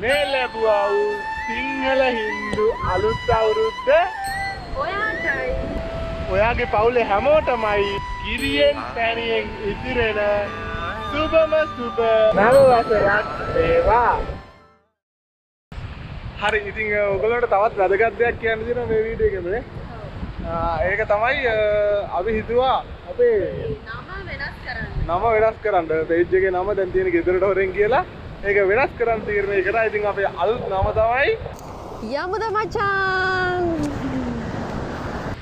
මේ ලැබුවා වූ සිංහල හින්දු අලුත් අවුරුද්ද ඔයාටයි. ඔයාගේ පවුලේ හැමෝටමයි කිරියෙන් පැණියෙන් ඉතිරෙන සුබම සුබ නව වසරක් වේවා. හරි ඉතින් ඔයගොල්ලන්ට තවත් වැදගත් දෙයක් කියන්න තියෙනවා මේ වීඩියෝ එකේදී. ඒක තමයි අපි හිතුවා අපේ නම වෙනස් කරන්න page එකේ නම දැන් තියෙන ගෙදරට හොරෙන් කියලා ඒක වෙනස් කරන්න තීරණය කරා. ඉතින් අපේ අලුත් නම තමයි Yamuda Machan.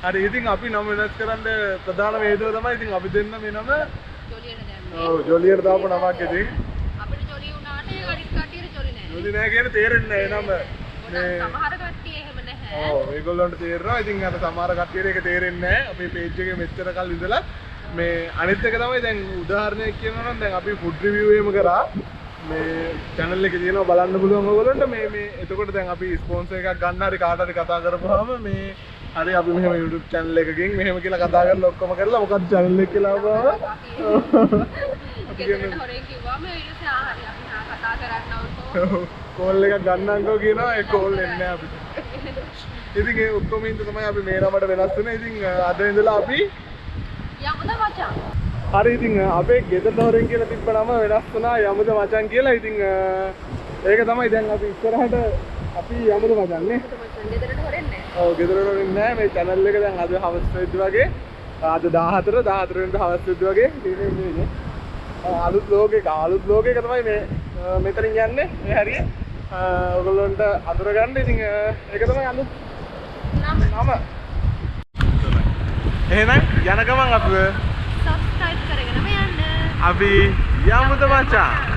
හරි ඉතින් අපි නම වෙනස් කරන්න ප්‍රධාන හේතුව තමයි ඉතින් අපි දෙන්න මේ නම ජොලියට දැම්මේ. ඔව් ජොලියට දාපු නමක් ඉතින් අපිට ජොලි වුණාට ඒ කට්ටියට ජොලි නෑ. ජොලි නෑ කියන තේරෙන්නේ නෑ නම. සමහර කට්ටිය එහෙම නැහැ. ඔව් ඒගොල්ලන්ට තේරෙනවා. ඉතින් අර සමහර කට්ටියට ඒක තේරෙන්නේ නෑ. අපේ page එකේ මෙච්චර කල් ඉඳලා මේ අනිත් එක තමයි දැන් උදාහරණයක් කියනවා නම් දැන් අපි food review එකම කරා. මේ channel එකේ තියෙනවා බලන්න පුළුවන් ඔයගොල්ලන්ට මේ එතකොට දැන් අපි ස්පොන්සර් එකක් ගන්න හරි කාට හරි කතා කරපුවාම මේ හරි අපි මෙහෙම YouTube channel එකකින් මෙහෙම කියලා කතා කරලා ඔක්කොම කරලා මොකක්ද channel එක කියලා ආවම අපි කියන්නේ හොරේ කිව්වම ඊට පස්සේ හරි අපි කතා කරන්නවෝ. කෝල් එකක් ගන්නන්කෝ කියනවා ඒ කෝල් එන්නේ නැහැ අපිට. ඉතින් ඒ ඔක්කොම ඉඳ තමයි අපි මේ නමට වෙනස් වෙන්නේ. ඉතින් අද ඉඳලා අපි Yamuda Machan. හරි ඉතින් අපේ ගෙදරට හොරෙන් කියලා තිබ්බ නම වෙනස් වුණා Yamuda Machan කියලා. ඉතින් ඒක තමයි දැන් අපි ඉස්සරහට අපි Yamuda Machan නේ. ගෙදරට හොරෙන් නෑ. ඔව් ගෙදරට හොරෙන් නෑ. මේ channel එක දැන් අද හවස් වෙද්දි වගේ අද 14 වෙනිදා හවස් වෙද්දි වගේ ඉන්නේ. අලුත් ලෝකයක තමයි මේ මෙතනින් යන්නේ. මේ හරිය ඔයගොල්ලන්ට අඳුර ගන්න. ඉතින් ඒක තමයි අලුත් නම. එහෙනම් යන ගමන් අපි subscribe කරගෙන යන්න. අපි Yamuda Machan